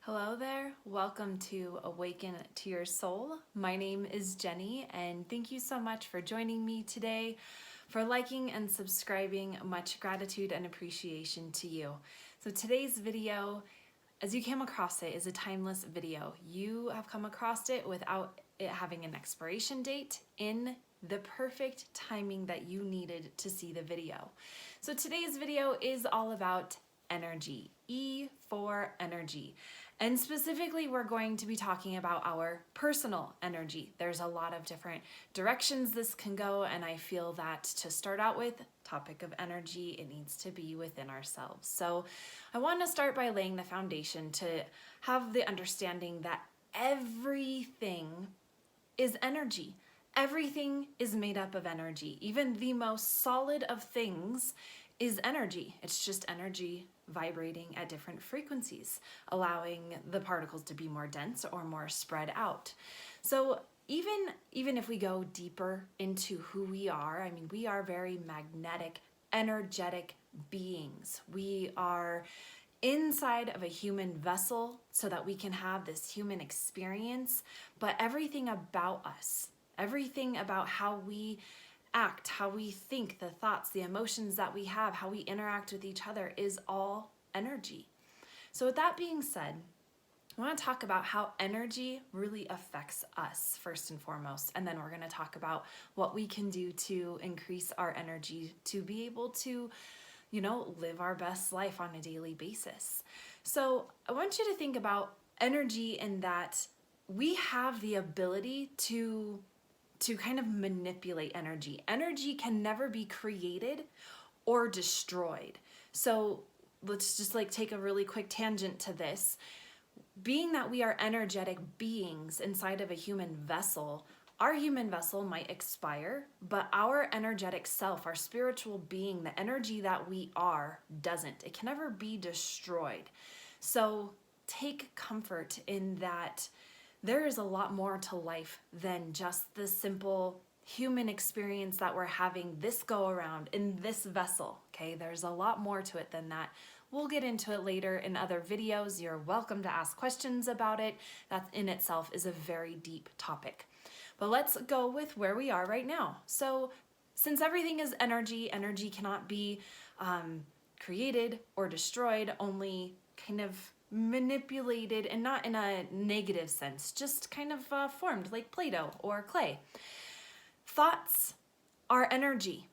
Hello there, welcome to Awaken to Your Soul. My name is Jenny, and thank you so much for joining me today, for liking and subscribing. Much gratitude and appreciation to you. So today's video, as you came across it, is a timeless video. You have come across it without it having an expiration date, in the perfect timing that you needed to see the video. So today's video is all about energy, E for energy. And specifically, we're going to be talking about our personal energy. There's a lot of different directions this can go, and I feel that to start out with, topic of energy, it needs to be within ourselves. So I want to start by laying the foundation to have the understanding that everything is energy. Everything is made up of energy. Even the most solid of things is energy. It's just energy vibrating at different frequencies, allowing the particles to be more dense or more spread out. So even if we go deeper into who we are, I mean, we are very magnetic, energetic beings. We are inside of a human vessel so that we can have this human experience, but everything about us, everything about how we act, how we think, the thoughts, the emotions that we have, how we interact with each other is all energy. So with that being said, I want to talk about how energy really affects us first and foremost, and then we're going to talk about what we can do to increase our energy to be able to, live our best life on a daily basis. So I want you to think about energy in that we have the ability to kind of manipulate energy. Energy can never be created or destroyed. So let's just take a really quick tangent to this. Being that we are energetic beings inside of a human vessel, our human vessel might expire, but our energetic self, our spiritual being, the energy that we are, doesn't. It can never be destroyed. So take comfort in that there is a lot more to life than just the simple human experience that we're having this go around in this vessel, okay? There's a lot more to it than that. We'll get into it later in other videos. You're welcome to ask questions about it. That in itself is a very deep topic. But let's go with where we are right now. So since everything is energy, energy cannot be created or destroyed, only kind of manipulated, and not in a negative sense, just kind of formed like Play-Doh or clay. Thoughts are energy.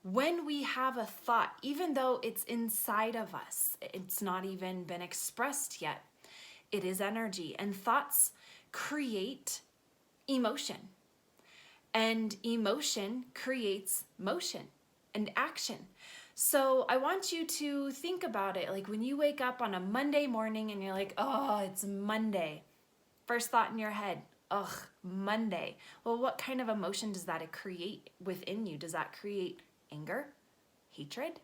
When we have a thought, even though it's inside of us, it's not even been expressed yet, it is energy. And thoughts create emotion. And emotion creates motion and action. So I want you to think about it like when you wake up on a Monday morning and you're like, oh, it's Monday. First thought in your head, ugh, Monday. Well, what kind of emotion does that create within you? Does that create anger, hatred?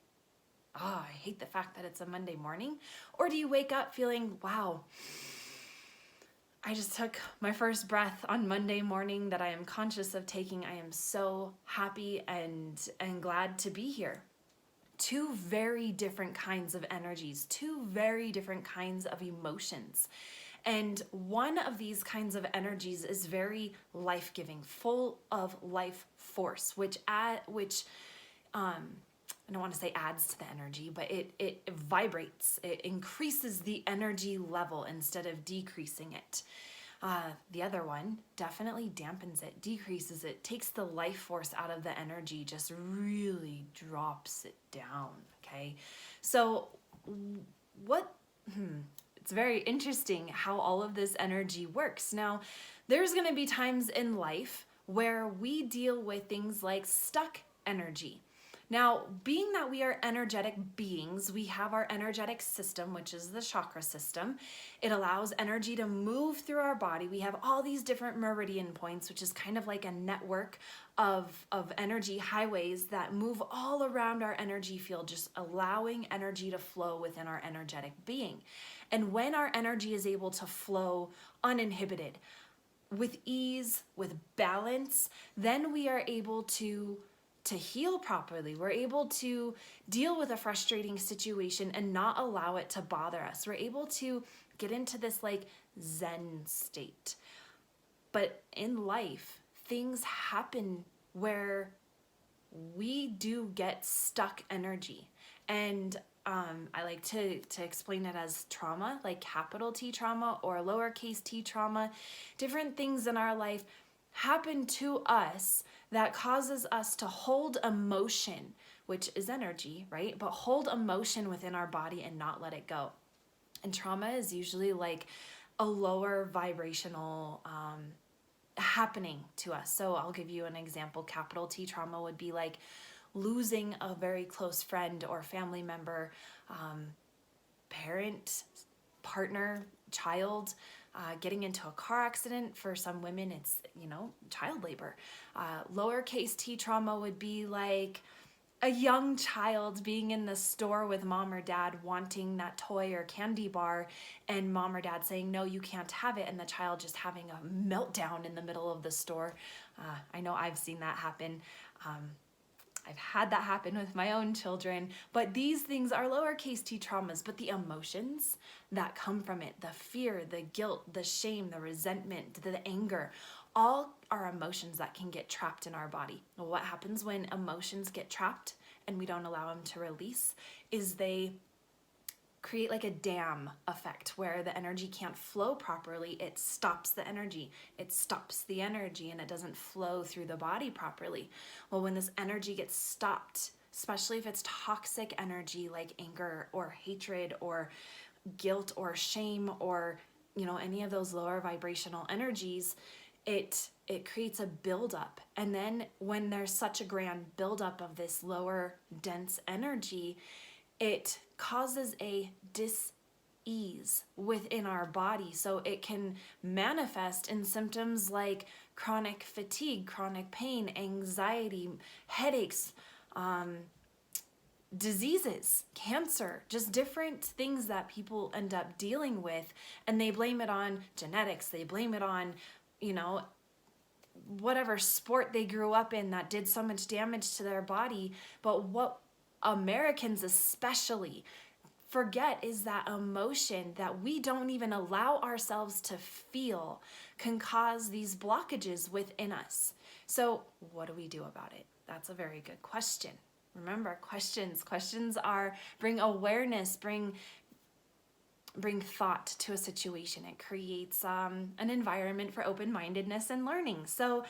Oh, I hate the fact that it's a Monday morning. Or do you wake up feeling, wow, I just took my first breath on Monday morning that I am conscious of taking. I am so happy and glad to be here. Two very different kinds of energies, two very different kinds of emotions. And one of these kinds of energies is very life-giving, full of life force, which I don't want to say adds to the energy, but it vibrates, it increases the energy level instead of decreasing it. The other one definitely dampens it, decreases it, takes the life force out of the energy, just really drops it down, okay? So it's very interesting how all of this energy works. Now, there's going to be times in life where we deal with things like stuck energy. Now, being that we are energetic beings, we have our energetic system, which is the chakra system. It allows energy to move through our body. We have all these different meridian points, which is kind of like a network of energy highways that move all around our energy field, just allowing energy to flow within our energetic being. And when our energy is able to flow uninhibited, with ease, with balance, then we are able to heal properly. We're able to deal with a frustrating situation and not allow it to bother us. We're able to get into this like Zen state. But in life, things happen where we do get stuck energy. And I like to explain it as trauma, like capital T trauma or lowercase t trauma. Different things in our life happen to us that causes us to hold emotion, which is energy, right? But hold emotion within our body and not let it go. And trauma is usually like a lower vibrational happening to us. So I'll give you an example. Capital T trauma would be like losing a very close friend or family member, parent, partner, child, getting into a car accident. For some women, it's, child labor. Lowercase t trauma would be like a young child being in the store with mom or dad wanting that toy or candy bar, and mom or dad saying, no, you can't have it, and the child just having a meltdown in the middle of the store. I know I've seen that happen. I've had that happen with my own children, but these things are lowercase t traumas, but the emotions that come from it, the fear, the guilt, the shame, the resentment, the anger, all are emotions that can get trapped in our body. What happens when emotions get trapped and we don't allow them to release is they create like a dam effect where the energy can't flow properly. It stops the energy. It stops the energy and it doesn't flow through the body properly. Well, when this energy gets stopped, especially if it's toxic energy like anger or hatred or guilt or shame or, any of those lower vibrational energies, it creates a buildup. And then when there's such a grand buildup of this lower dense energy, it causes a dis-ease within our body. So it can manifest in symptoms like chronic fatigue, chronic pain, anxiety, headaches, diseases, cancer, just different things that people end up dealing with. And they blame it on genetics. They blame it on, whatever sport they grew up in that did so much damage to their body. But what Americans especially forget is that emotion that we don't even allow ourselves to feel can cause these blockages within us. So what do we do about it? That's a very good question. Remember, questions bring awareness, bring thought to a situation. It creates an environment for open-mindedness and learning. So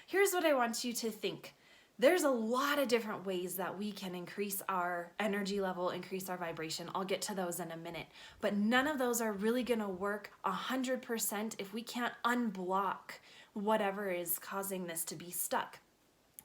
here's what I want you to think. There's a lot of different ways that we can increase our energy level, increase our vibration. I'll get to those in a minute. But none of those are really going to work 100% if we can't unblock whatever is causing this to be stuck.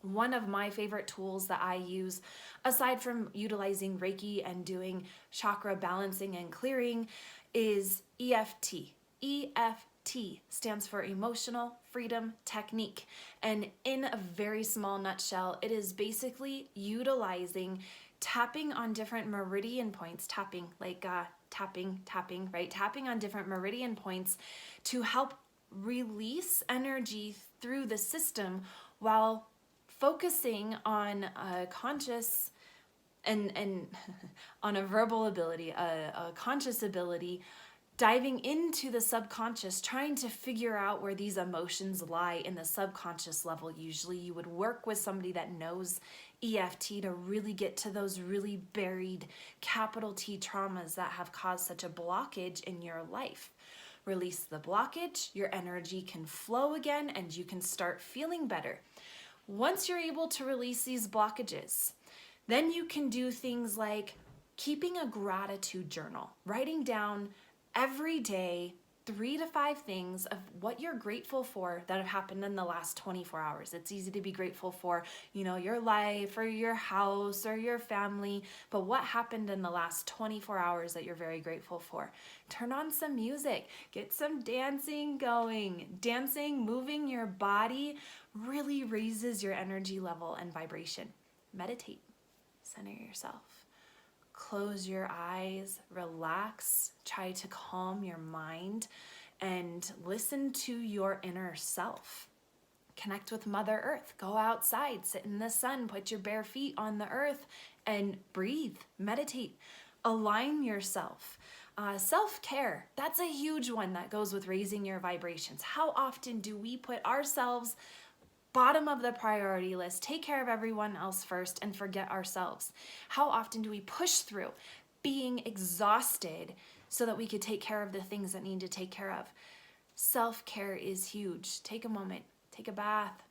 One of my favorite tools that I use, aside from utilizing Reiki and doing chakra balancing and clearing, is EFT. EFT stands for Emotional Freedom Technique. And in a very small nutshell, it is basically utilizing tapping on different meridian points, tapping on different meridian points to help release energy through the system while focusing on a conscious and on a verbal ability, a conscious ability, diving into the subconscious, trying to figure out where these emotions lie in the subconscious level. Usually you would work with somebody that knows EFT to really get to those really buried capital T traumas that have caused such a blockage in your life. Release the blockage, your energy can flow again, and you can start feeling better. Once you're able to release these blockages, then you can do things like keeping a gratitude journal, writing down every day 3 to 5 things of what you're grateful for that have happened in the last 24 hours. It's easy to be grateful for, your life or your house or your family, but what happened in the last 24 hours that you're very grateful for? Turn on some music, get some dancing going. Dancing, moving your body really raises your energy level and vibration. Meditate, center yourself. Close your eyes, relax, try to calm your mind, and listen to your inner self. Connect with Mother Earth. Go outside, sit in the sun, put your bare feet on the earth, and breathe, meditate. Align yourself. Self-care, that's a huge one that goes with raising your vibrations. How often do we put ourselves bottom of the priority list, take care of everyone else first, and forget ourselves? How often do we push through being exhausted so that we could take care of the things that need to take care of? Self-care is huge. Take a moment, take a bath,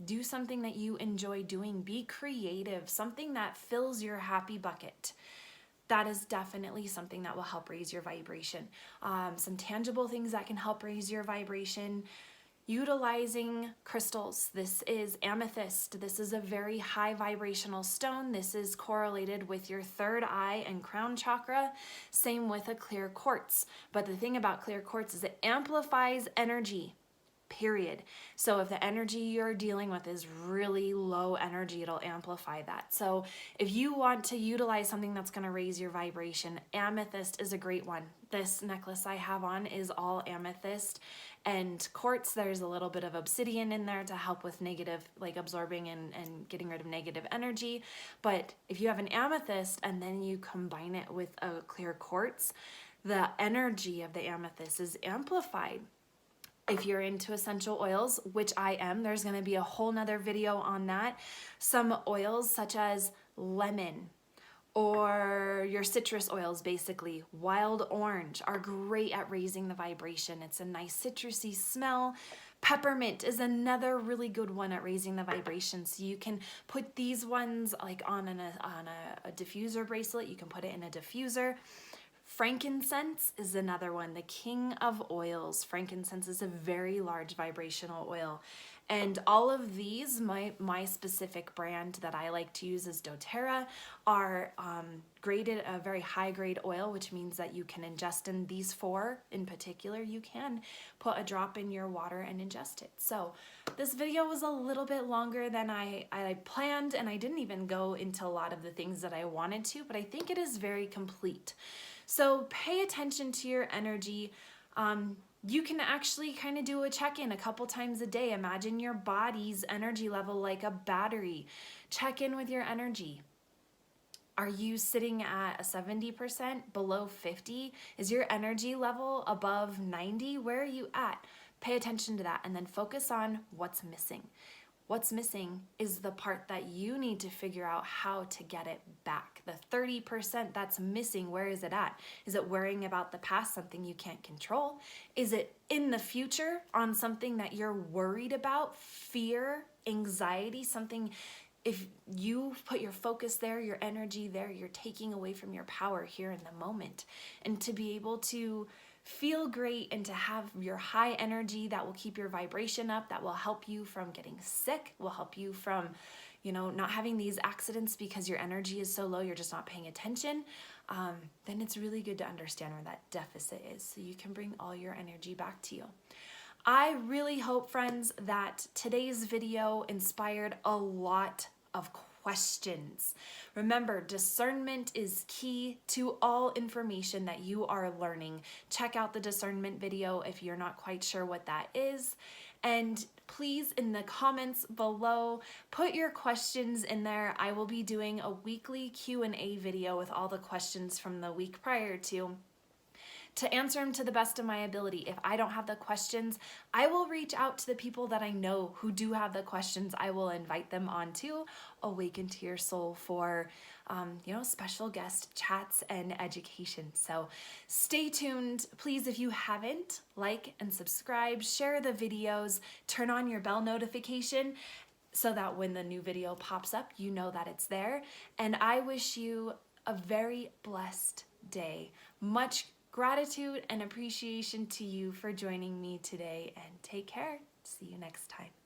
do something that you enjoy doing, be creative, something that fills your happy bucket. That is definitely something that will help raise your vibration. Some tangible things that can help raise your vibration: utilizing crystals. This is amethyst. This is a very high vibrational stone. This is correlated with your third eye and crown chakra. Same with a clear quartz. But the thing about clear quartz is it amplifies energy, period. So if the energy you're dealing with is really low energy, it'll amplify that. So if you want to utilize something that's going to raise your vibration, amethyst is a great one. This necklace I have on is all amethyst, and quartz, there's a little bit of obsidian in there to help with negative, like absorbing and getting rid of negative energy. But if you have an amethyst and then you combine it with a clear quartz, the energy of the amethyst is amplified. If you're into essential oils, which I am, there's going to be a whole nother video on that. Some oils such as lemon or your citrus oils, basically wild orange, are great at raising the vibration. It's a nice citrusy smell. Peppermint is another really good one at raising the vibration. So you can put these ones like on a diffuser bracelet. You can put it in a diffuser. Frankincense is another one, the king of oils. Frankincense is a very large vibrational oil. And all of these, my specific brand that I like to use is doTERRA, are graded a very high grade oil, which means that you can ingest in these four in particular. You can put a drop in your water and ingest it. So this video was a little bit longer than I planned, and I didn't even go into a lot of the things that I wanted to, but I think it is very complete. So pay attention to your energy. You can actually kind of do a check-in a couple times a day. Imagine your body's energy level like a battery. Check in with your energy. Are you sitting at a 70%, below 50? Is your energy level above 90? Where are you at? Pay attention to that and then focus on what's missing. What's missing is the part that you need to figure out how to get it back. The 30% that's missing, where is it at? Is it worrying about the past, something you can't control? Is it in the future on something that you're worried about? Fear, anxiety, something. If you put your focus there, your energy there, you're taking away from your power here in the moment. And to be able to feel great and to have your high energy that will keep your vibration up, that will help you from getting sick, will help you from, not having these accidents because your energy is so low, you're just not paying attention, then it's really good to understand where that deficit is so you can bring all your energy back to you. I really hope, friends, that today's video inspired a lot of questions. Remember, discernment is key to all information that you are learning. Check out the discernment video if you're not quite sure what that is. And please, in the comments below, put your questions in there. I will be doing a weekly Q&A video with all the questions from the week prior to answer them to the best of my ability. If I don't have the questions, I will reach out to the people that I know who do have the questions. I will invite them on to Awaken to Your Soul for, special guest chats and education. So stay tuned. Please, if you haven't, like and subscribe, share the videos, turn on your bell notification so that when the new video pops up, you know that it's there. And I wish you a very blessed day. Much gratitude and appreciation to you for joining me today, and take care. See you next time.